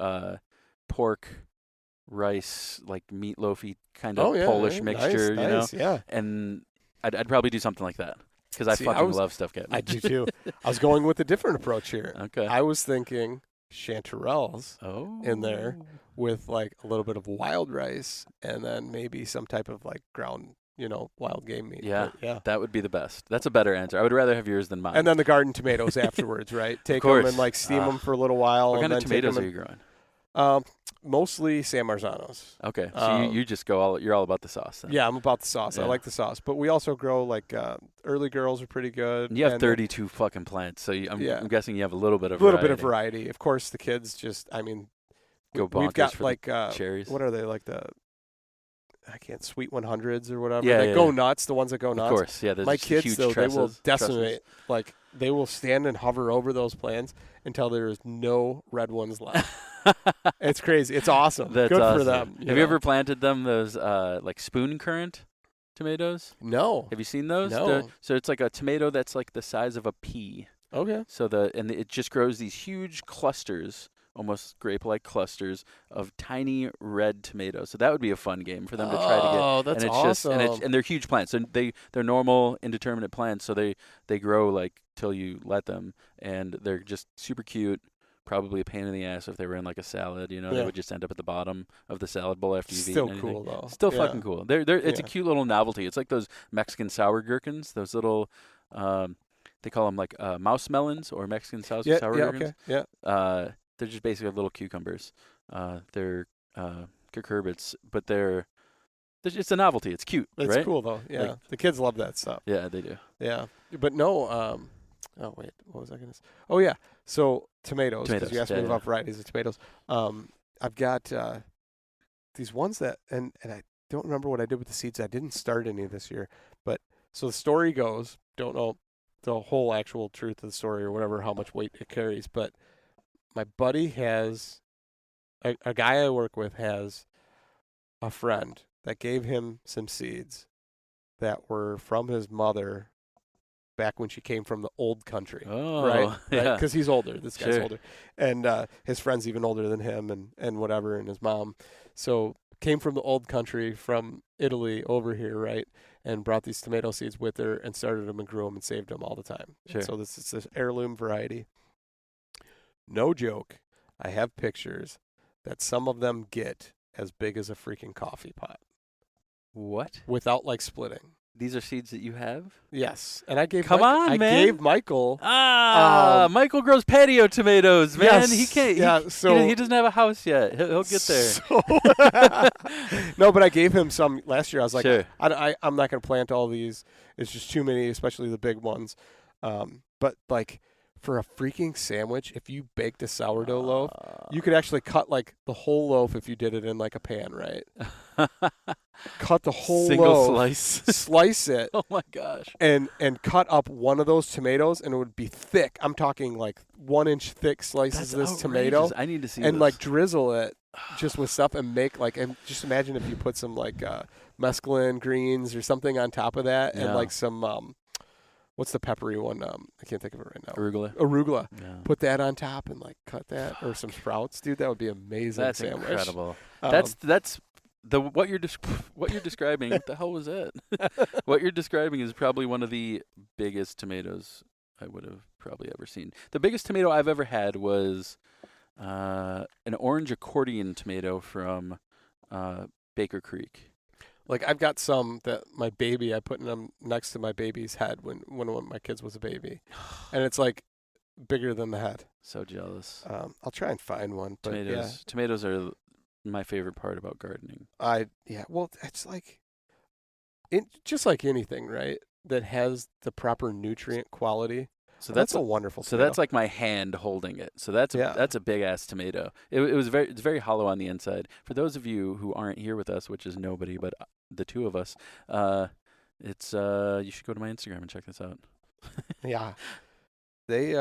pork, rice, like meatloafy kind of oh yeah, Polish yeah, mixture, nice, you know? nice, Yeah, And I'd probably do something like that because I See, I fucking was- love stuffed cabbage. I do too. I was going with a different approach here. Okay. I was thinking chanterelles oh. in there with like a little bit of wild rice and then maybe some type of like ground, wild game meat. Yeah. But, yeah. That would be the best. That's a better answer. I would rather have yours than mine. And then the garden tomatoes afterwards, right? Take them course. and like steam them for a little while. what and kind of then take tomatoes them are you growing? Mostly San Marzanos. Okay, so you just go you're all about the sauce then. Yeah, I'm about the sauce. I Yeah. like the sauce. But we also grow like early girls are pretty good. And you have and 32 fucking plants, so I'm Yeah. guessing you have a little bit of a little bit of variety. Of course, the kids just, Go we've bonkers got for like, the cherries. what are they, like sweet 100s or whatever. Yeah, that yeah, go yeah. nuts, the ones that go Of nuts. course, yeah. There's My just kids, huge though, trusses, they will trusses. decimate. Like, they will stand and hover over those plants until there is no red ones left. It's crazy. It's awesome. That's Good awesome. for them. Have you ever planted them, those like spoon currant tomatoes? No. Have you seen those? No. So it's like a tomato that's like the size of a pea. Okay. So it just grows these huge clusters, almost grape-like clusters of tiny red tomatoes. So that would be a fun game for them to try to get. Oh, that's and it's awesome. just and they're huge plants. And they're normal indeterminate plants, so they grow like till you let them, and they're just super cute. Probably a pain in the ass if they were in like a salad, They Yeah. would just end up at the bottom of the salad bowl after you've Still eaten anything. cool, though. Still Yeah. fucking cool. It's a Yeah. cute little novelty. It's like those Mexican sour gherkins, those little they call them like mouse melons or Mexican sour Yeah, gherkins. okay. Yeah. They're just basically little cucumbers. They're cucurbits, but it's a novelty. It's cute, It's right? cool, though. Yeah. Like- the kids love that stuff. Yeah, they do. Yeah. But no, oh, wait. What was I going to say? Oh, yeah. So tomatoes, because you Tomatoes, asked me yeah, about varieties of tomatoes. I've got these ones that, and I don't remember what I did with the seeds. I didn't start any this year. But so the story goes, don't know the whole actual truth of the story or whatever, how much weight it carries. But my buddy has a guy I work with has a friend that gave him some seeds that were from his mother back when she came from the old country. Oh, right? yeah. Because he's older. This guy's Sure. older. And his friend's even older than him and whatever, and his mom. So came from the old country, from Italy over here, right? And brought these tomato seeds with her and started them and grew them and saved them all the time. Sure. So this is this heirloom variety. No joke. I have pictures that some of them get as big as a freaking coffee pot What? without like splitting. These are seeds that you have? Yes. And I gave Come on, I man. gave Michael Michael grows patio tomatoes, man. Yes, He can't. yeah, He doesn't have a house yet. He'll get there. So no, but I gave him some last year. I was like, Sure. I'm not going to plant all these. It's just too many, especially the big ones. But like for a freaking sandwich, if you baked a sourdough loaf, you could actually cut like the whole loaf if you did it in like a pan, right? Cut the whole Single loaf, slice. slice it, Oh my gosh. and cut up one of those tomatoes, and it would be thick. I'm talking like 1-inch thick slices That's of this outrageous. tomato. I need to see And this. like drizzle it just with stuff and make like, and just imagine if you put some like mesclun greens or something on top of that, and Yeah. like some what's the peppery one? I can't think of it right now. arugula. Arugula. Put that on top and like cut that, or some sprouts, dude. That would be amazing. That's sandwich. incredible. Um, That's the what you're describing. What the hell was that? What you're describing is probably one of the biggest tomatoes I would have probably ever seen. The biggest tomato I've ever had was an orange accordion tomato from Baker Creek. Like I've got some that my baby, I put them next to my baby's head when one of my kids was a baby, and it's like bigger than the head. So jealous. I'll try and find one, but Tomatoes are my favorite part about gardening. Well, it's like just like anything, right? That has the proper nutrient quality. So that's a wonderful. So tomato. that's like my hand holding it. So that's a big ass tomato. It's very hollow on the inside. For those of you who aren't here with us, which is nobody but the two of us, it's you should go to my Instagram and check this out. Yeah. They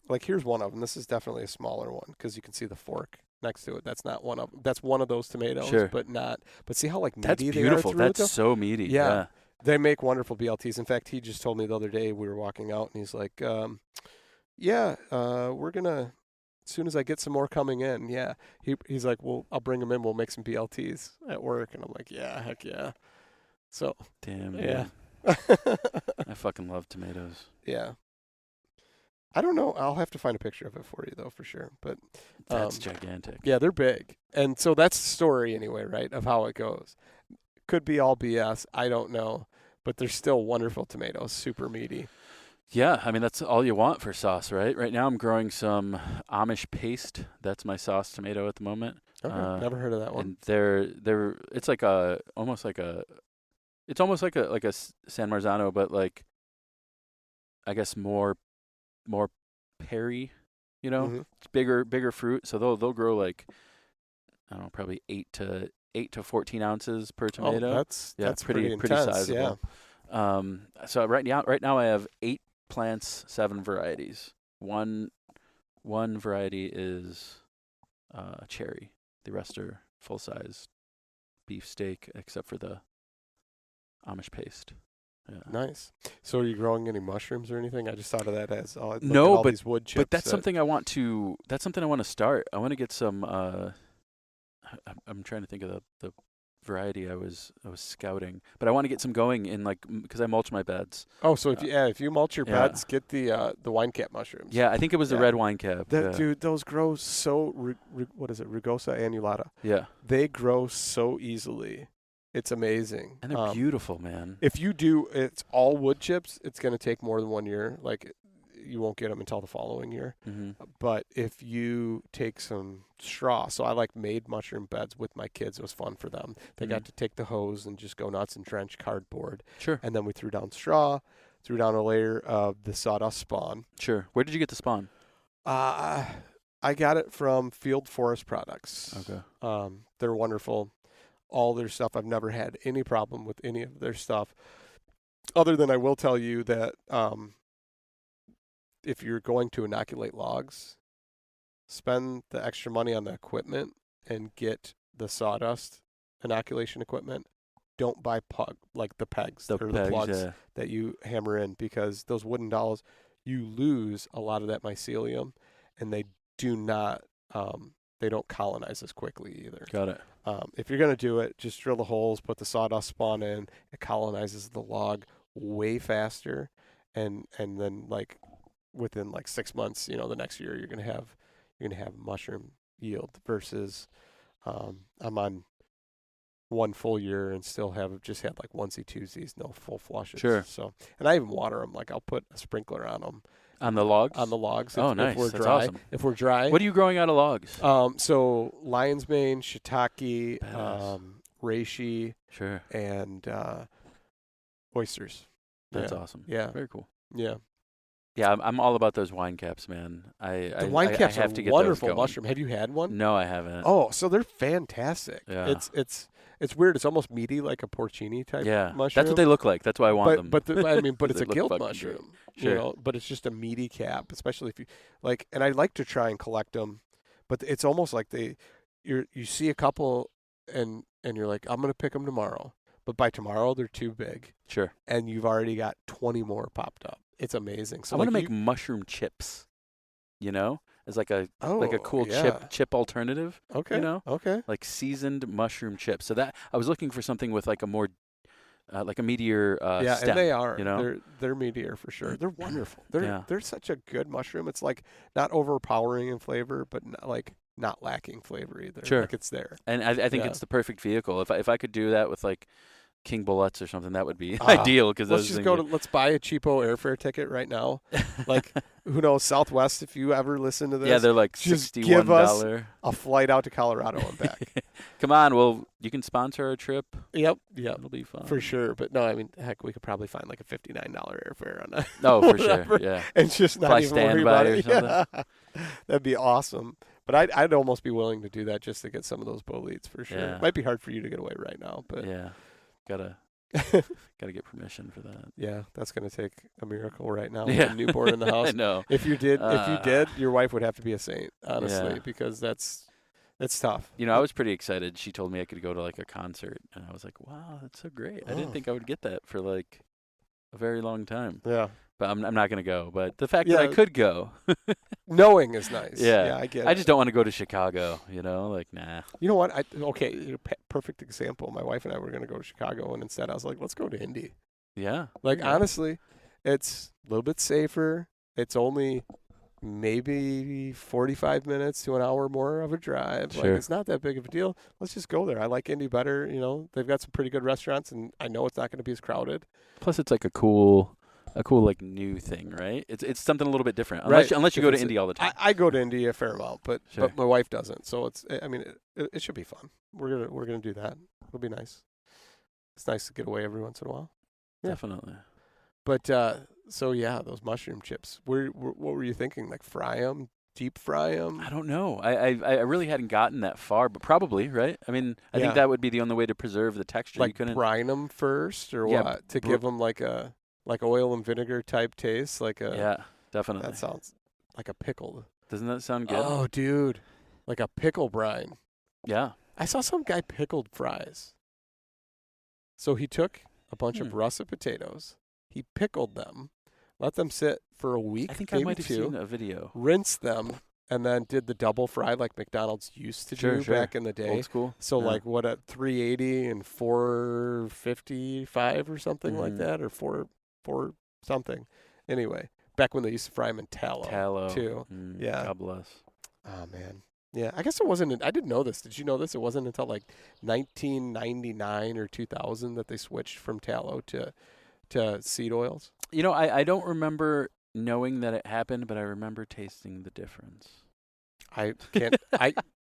like here's one of them. This is definitely a smaller one because you can see the fork next to it. That's not one of them. That's one of those tomatoes, Sure. but not. But see how like meaty That's they beautiful. are through it, That's so meaty. Yeah. They make wonderful BLTs. In fact, he just told me the other day we were walking out, and he's like, we're gonna as soon as I get some more coming in, yeah. He's like, well, I'll bring them in. We'll make some BLTs at work, and I'm like, yeah, heck yeah. So Damn. yeah, I fucking love tomatoes. yeah. I don't know. I'll have to find a picture of it for you though, for sure. But That's gigantic. yeah, they're big, and so that's the story anyway, right? Of how it goes. Could be all BS. I don't know, but they're still wonderful tomatoes, super meaty. Yeah, I mean that's all you want for sauce, right? Right now I'm growing some Amish paste. That's my sauce tomato at the moment. Okay, never heard of that one. And they're it's like a almost like a San Marzano, but like I guess more perry, you know, Mhm. it's bigger fruit. So they'll grow like I don't know, probably 8 to 14 ounces per tomato. Oh, that's pretty intense, sizable. Yeah. So right now I have 8 plants, 7 varieties. One variety is cherry. The rest are full size beef steak, except for the Amish paste. Yeah. Nice. So are you growing any mushrooms or anything? I just thought of that as all No, these wood chips. But that's something I want to. That's something I want to start. I want to get some. I'm trying to think of the variety I was scouting, but I want to get some going in because I mulch my beds. Oh, so if you mulch your yeah. beds, get the wine cap mushrooms. Yeah, I think it was the red wine cap. Dude, those grow so. What is it? Rugosa annulata. Yeah. They grow so easily. It's amazing. And they're beautiful, man. If you do, it's all wood chips. It's going to take more than 1 year. Like, you won't get them until the following year. Mm-hmm. But if you take some straw, so I made mushroom beds with my kids. It was fun for them. They got to take the hose and just go nuts and drench cardboard. Sure. And then we threw down straw, threw down a layer of the sawdust spawn. Sure. Where did you get the spawn? I got it from Field Forest Products. Okay. They're wonderful. All their stuff. I've never had any problem with any of their stuff. Other than I will tell you that if you're going to inoculate logs, spend the extra money on the equipment and get the sawdust inoculation equipment. Don't buy the pegs or the plugs that you hammer in, because those wooden dowels, you lose a lot of that mycelium, and they do not they don't colonize as quickly either. Got it. If you're going to do it, just drill the holes, put the sawdust spawn in. It colonizes the log way faster, and then like within like 6 months, the next year you're going to have mushroom yield versus I'm on one full year and still have just had like onesie twosies, no full flushes. Sure. So, and I even water them. Like I'll put a sprinkler on them. On the logs? On the logs. Oh, nice. If we're That's dry. awesome. If we're dry. What are you growing out of logs? So lion's mane, shiitake, reishi, sure, and oysters. That's awesome. Yeah. Very cool. Yeah. Yeah, I'm all about those wine caps, man. The wine caps have to are get wonderful those going. mushroom. Have you had one? No, I haven't. Oh, so they're fantastic. Yeah. It's weird. It's almost meaty, like a porcini type mushroom. That's what they look like. That's why I want them. But it's a gilt mushroom. Sure. But it's just a meaty cap, especially if you like. And I like to try and collect them, but it's almost like you see a couple and you're like, I'm gonna pick them tomorrow, but by tomorrow they're too big. Sure. And you've already got 20 more popped up. It's amazing. So I want to make mushroom chips. As like a cool chip alternative. Okay. Okay. Like seasoned mushroom chips. So that I was looking for something with like a more like a meatier stem, and they are. They're meatier for sure. They're wonderful. They're such a good mushroom. It's like not overpowering in flavor, but not lacking flavor either. Sure. Like it's there. And I think it's the perfect vehicle. If I could do that with like King Bullets or something, that would be ideal. Because let's buy a cheapo airfare ticket right now. Like, who knows, Southwest, if you ever listen to this. Yeah, they're like just $61. give us a flight out to Colorado and back. Come on, you can sponsor our trip. Yep. It'll be fun. For sure. But no, I mean, heck, we could probably find like a $59 airfare on that. Oh, for sure, yeah. And just not even worry about it. Yeah. That'd be awesome. But I'd almost be willing to do that just to get some of those boletes for sure. Yeah. It might be hard for you to get away right now, but yeah, gotta get permission for that. Yeah, that's gonna take a miracle right now. Yeah. With a newborn in the house. I know. If you did, your wife would have to be a saint, honestly, because it's tough. I was pretty excited. She told me I could go to like a concert, and I was like, "Wow, that's so great!" I didn't think I would get that for like a very long time. Yeah. But I'm not going to go. But the fact that I could go. Knowing is nice. Yeah. I get it. I just don't want to go to Chicago, like, nah. You know what? Perfect example. My wife and I were going to go to Chicago, and instead I was like, let's go to Indy. Yeah. Like, honestly, it's a little bit safer. It's only maybe 45 minutes to an hour more of a drive. Sure. Like, it's not that big of a deal. Let's just go there. I like Indy better. They've got some pretty good restaurants, and I know it's not going to be as crowded. Plus, it's like a cool like new thing, right? It's something a little bit different. Unless you go to Indy all the time. I go to Indy a fair amount, but my wife doesn't. So it should be fun. We're gonna do that. It'll be nice. It's nice to get away every once in a while. Yeah. Definitely. But those mushroom chips. What were you thinking? Like fry them, deep fry them? I don't know. I really hadn't gotten that far, but probably, right? I mean, I think that would be the only way to preserve the texture. Like you couldn't brine them first, or what? To give them like oil and vinegar type taste, yeah, definitely. That sounds like a pickle. Doesn't that sound good? Oh, dude, like a pickle brine. Yeah, I saw some guy pickled fries. So he took a bunch of russet potatoes, he pickled them, let them sit for a week. I think maybe I might have two, seen a video. rinsed them, and then did the double fry like McDonald's used to do back in the day. Old school. So like what at 380 and 455 or something like that, or four something. Anyway, back when they used to fry them in tallow too. Yeah. God bless. Oh man. Yeah, I guess it wasn't. I didn't know this. Did you know this? It wasn't until like 1999 or 2000 that they switched from tallow to seed oils. I don't remember knowing that it happened, but I remember tasting the difference. I can't.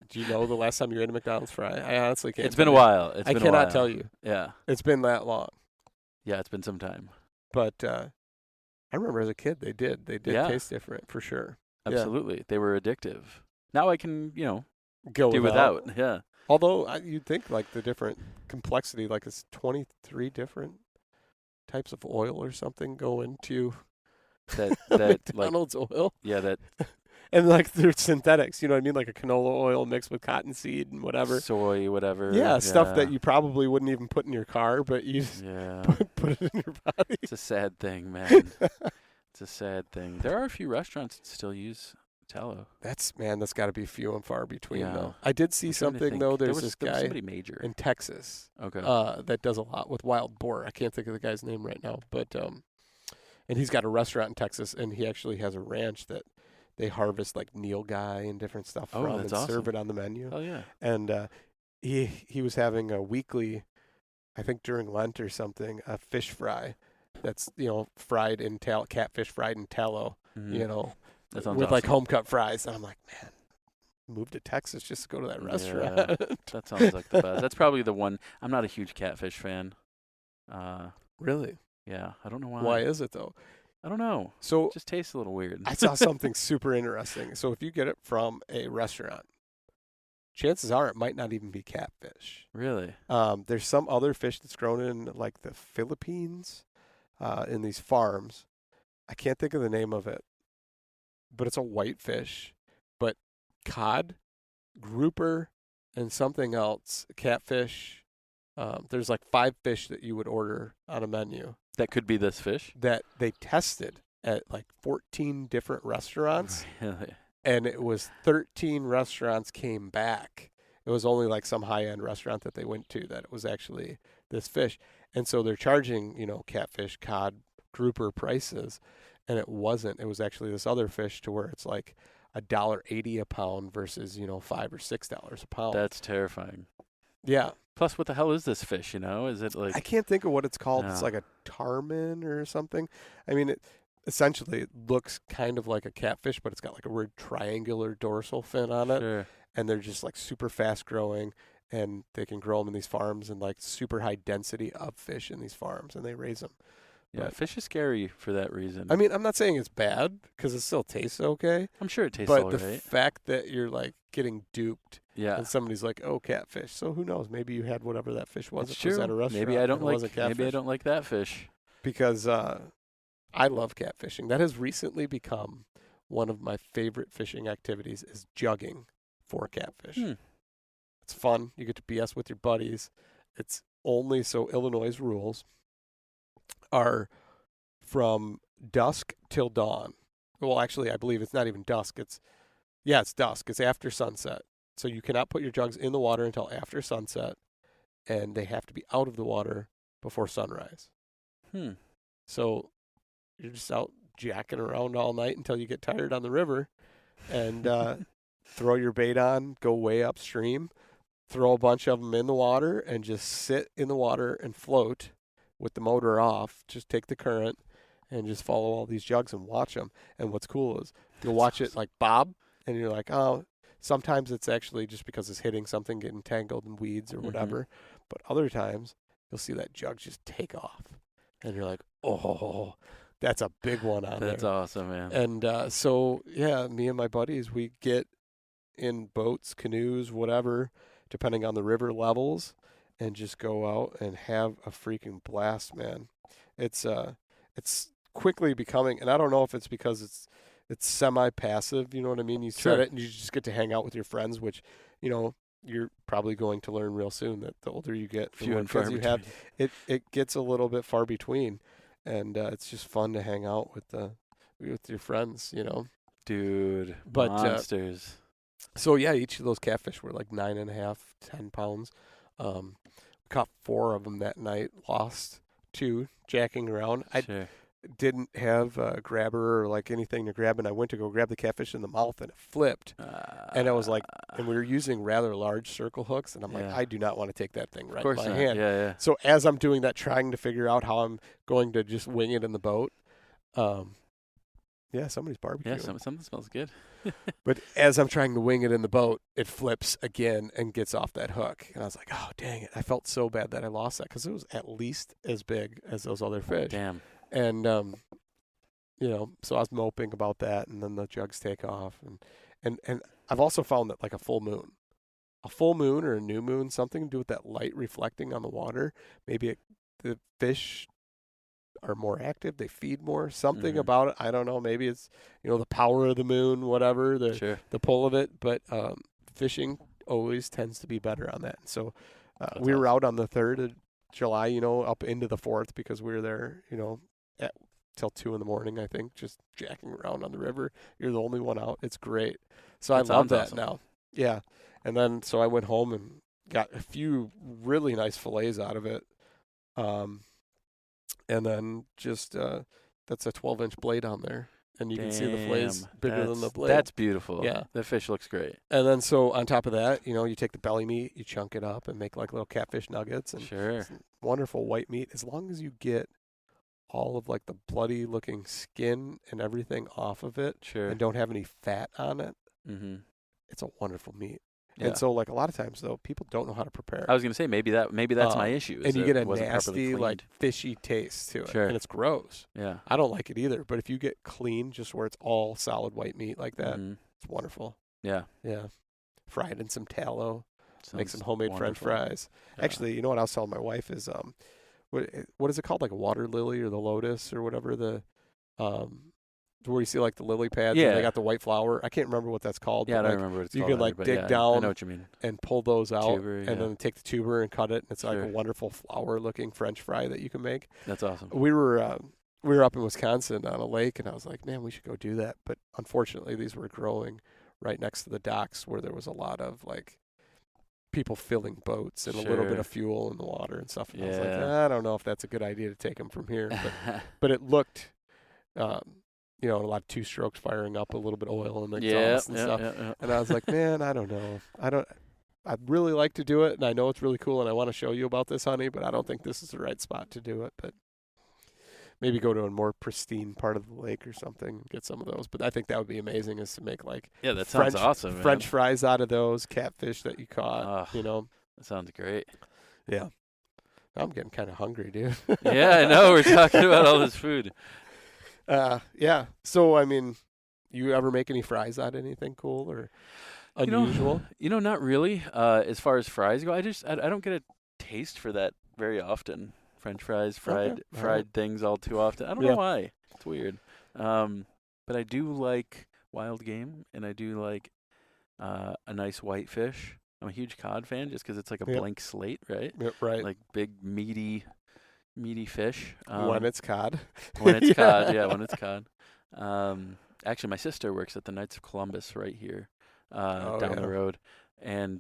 Do you know the last time you ate a McDonald's fry? I honestly can't. It's been a while. I cannot tell you. Yeah. It's been that long. Yeah, it's been some time. But I remember as a kid they did taste different for sure. Absolutely. Yeah. They were addictive. Now I can, go do without. Yeah. Although you'd think like the different complexity, like it's 23 different types of oil or something go into that like McDonald's oil. that And like they're synthetics, you know what I mean? Like a canola oil mixed with cottonseed and whatever. soy, whatever. Yeah, stuff that you probably wouldn't even put in your car, but you just put it in your body. It's a sad thing, man. It's a sad thing. There are a few restaurants that still use tallow. That's got to be few and far between, Yeah. though. I did see something, though. There's this there was guy somebody major. in Texas Okay. that does a lot with wild boar. I can't think of the guy's name right now, but and he's got a restaurant in Texas, and he actually has a ranch that they harvest like nilgai and different stuff from and serve it on the menu. Oh yeah. And he was having a weekly, I think during Lent or something, a fish fry that's fried in catfish fried in tallow, That sounds with awesome. like home cut fries. And I'm like, man, move to Texas just to go to that restaurant. Yeah, that sounds like the best. That's probably the one. I'm not a huge catfish fan. Really? Yeah, I don't know why. Why is it though? I don't know. So It just tastes a little weird. I saw something super interesting. So if you get it from a restaurant, chances are it might not even be catfish. Really? There's some other fish that's grown in like the Philippines, in these farms. I can't think of the name of it, but it's a white fish. But cod, grouper, and something else, catfish. There's like 5 fish that you would order on a menu That could be this fish. that they tested at like 14 different restaurants. Really? And it was 13 restaurants came back. It was only like some high-end restaurant that they went to that it was actually this fish. And so they're charging, catfish, cod, grouper prices, and it wasn't. It was actually this other fish to where it's like $1.80 a pound versus, $5 or $6 a pound. That's terrifying. Yeah. Plus, what the hell is this fish? Is it like? I can't think of what it's called. No. It's like a tarmin or something. I mean, essentially it looks kind of like a catfish, but it's got like a weird triangular dorsal fin on it. Sure. And they're just like super fast growing, and they can grow them in these farms and like super high density of fish in these farms, and they raise them. Yeah, But- fish is scary for that reason. I mean, I'm not saying it's bad because it still tastes okay, I'm sure it tastes but all the right. fact that you're like getting duped Yeah. and somebody's like, "Oh, catfish." So who knows? Maybe you had whatever that fish was. It's It was true. at a restaurant. Maybe I don't and it like. wasn't Maybe I catfish. don't like that fish. Because I love catfishing. That has recently become one of my favorite fishing activities is jugging for catfish. It's fun. You get to BS with your buddies. It's only so Illinois' rules are from dusk till dawn. Well, actually, I believe it's not even dusk. It's dusk. It's after sunset. So you cannot put your jugs in the water until after sunset, and they have to be out of the water before sunrise. So you're just out jacking around all night until you get tired on the river, and throw your bait on, go way upstream, throw a bunch of them in the water, and just sit in the water and float with the motor off. Just take the current and just follow all these jugs and watch them. And what's cool is you'll watch it like bob, and you're like, oh, sometimes it's actually just because it's hitting something, getting tangled in weeds or whatever. But other times you'll see that jug just take off, and you're like, oh, that's a big one on there. That's awesome, man. And so, yeah, me and my buddies, we get in boats, canoes, whatever, depending on the river levels, and just go out and have a freaking blast, man. It's quickly becoming, and I don't know if it's because it's semi-passive, you know what I mean? You set it and you just get to hang out with your friends, which, you're probably going to learn real soon that the older you get, the Few more and far kids you have, it gets a little bit far between. And it's just fun to hang out with your friends, Dude, But, monsters. So yeah, each of those catfish were like 9.5, 10 pounds. Caught 4 of them that night. Lost 2 jacking around. I didn't have a grabber or like anything to grab, and I went to go grab the catfish in the mouth, and it flipped. And I was like, and we were using rather large circle hooks, and I'm like, I do not want to take that thing right in my hand. Yeah. So as I'm doing that, trying to figure out how I'm going to just wing it in the boat, somebody's barbecuing. Yeah, something smells good. But as I'm trying to wing it in the boat, it flips again and gets off that hook. And I was like, oh, dang it. I felt so bad that I lost that because it was at least as big as those other fish. Damn. And, so I was moping about that, and then the jugs take off. And I've also found that like a full moon or a new moon, something to do with that light reflecting on the water, maybe the fish are more active. They feed more. Something Mhm. about it. I don't know. Maybe it's the power of the moon, whatever Sure. the pull of it. But fishing always tends to be better on that. So That's we were awesome. out on the 3rd of July. Up into the 4th because we were there. At till 2 in the morning. I think just jacking around on the river. You're the only one out. It's great. So That I love sounds that awesome. now. Yeah. And then so I went home and got a few really nice fillets out of it. And then just that's a 12-inch blade on there, and you can see the fillets bigger than the blade. That's beautiful. Yeah. The fish looks great. And then so on top of that, you take the belly meat, you chunk it up and make like little catfish nuggets, and Sure. it's wonderful white meat. As long as you get all of like the bloody looking skin and everything off of it, Sure. and don't have any fat on it, Mm-hmm. it's a wonderful meat. Yeah. And so like a lot of times though, people don't know how to prepare it. I was gonna say maybe that's my issue. Is And you that get it a wasn't properly nasty, like cleaned. fishy taste to it. Sure. And it's gross. Yeah. I don't like it either. But if you get clean, just where it's all solid white meat like that, Mhm. it's wonderful. Yeah. Yeah. Fried in some tallow. Make Sounds some homemade French wonderful. fries. Yeah. Actually, you know what I was telling my wife is what is it called? Like a water lily or the lotus or whatever, the where you see like the lily pads and Yeah. they got the white flower. I can't remember what that's called. Yeah, I but don't like, remember what it's you called. can, like, either, but dig yeah, I down know what you mean. and pull those out Tuber, and yeah. then take the tuber and cut it. And it's like Sure. a wonderful flower looking French fry that you can make. That's awesome. We were up in Wisconsin on a lake, and I was like, man, we should go do that. But unfortunately, these were growing right next to the docks where there was a lot of like people filling boats and a little bit Sure. of fuel in the water and stuff. And I was like, Yeah. I don't know if that's a good idea to take them from here. But it looked, a lot of two strokes firing up, a little bit of oil in the exhaust and stuff. Yeah. And I was like, man, I don't know. I'd really like to do it, and I know it's really cool, and I want to show you about this, honey, but I don't think this is the right spot to do it. But maybe go to a more pristine part of the lake or something and get some of those. But I think that would be amazing, is to make like Yeah, that sounds awesome, man. French fries out of those catfish that you caught. That sounds great. Yeah. I'm getting kind of hungry, dude. Yeah, I know. We're talking about all this food. Yeah. So, I mean, you ever make any fries out of anything cool or unusual? Not really. As far as fries go, I don't get a taste for that very often. French fries, fried things all too often. I don't know why. It's weird. But I do like wild game, and I do like a nice white fish. I'm a huge cod fan just because it's like a blank slate, right? Yep, right. Like big meaty fish. When it's cod. When it's cod, yeah, when it's cod. Actually, my sister works at the Knights of Columbus right here down the road, and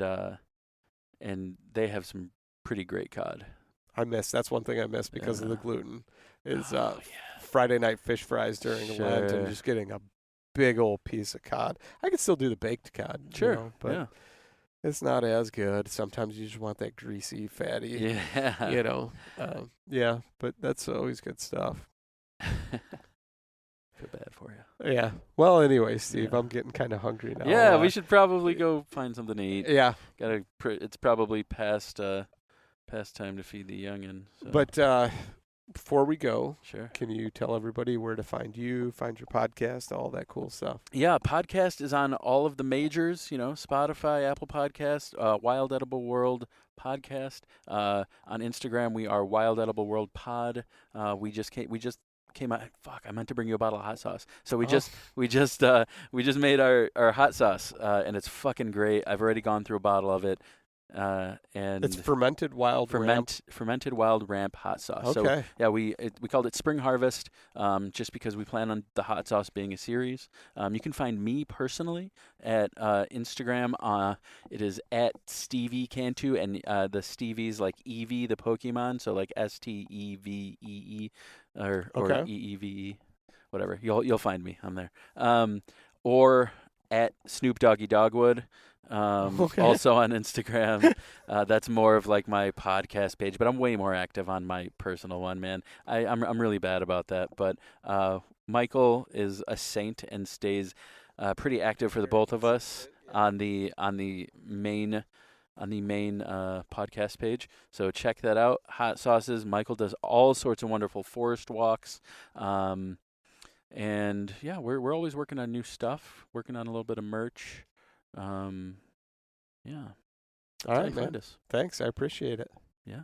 they have some pretty great cod. That's one thing I miss because of the gluten, is Friday night fish fries during Lent and just getting a big old piece of cod. I could still do the baked cod, but it's not as good. Sometimes you just want that greasy, fatty, but that's always good stuff. Feel bad for you. Yeah. Well, anyway, Steve, Yeah. I'm getting kind of hungry now. Yeah, we should probably go find something to eat. Yeah. It's probably past time to feed the youngin. So. But before we go, sure, can you tell everybody where to find you, find your podcast, all that cool stuff? Yeah, podcast is on all of the majors, Spotify, Apple Podcast, Wild Edible World Podcast. On Instagram, we are Wild Edible World Pod. We just came out. Fuck, I meant to bring you a bottle of hot sauce. So we just made our hot sauce, and it's fucking great. I've already gone through a bottle of it. And it's fermented wild ramp hot sauce. Okay. So yeah, we called it Spring Harvest, just because we plan on the hot sauce being a series. You can find me personally at Instagram. It is at Stevie Cantu, and the Stevie's like Eevee, the Pokemon, so like STEVEE or EEVE, whatever. You'll find me. I'm there. Or at Snoop Doggy Dogwood. Also on Instagram. That's more of like my podcast page, but I'm way more active on my personal one, man. I'm really bad about that, but Michael is a saint and stays pretty active for the both of us on the main podcast page. So check that out. Hot sauces. Michael does all sorts of wonderful forest walks. And yeah, we're always working on new stuff, working on a little bit of merch. Yeah. All right, man. Thanks. I appreciate it. Yeah.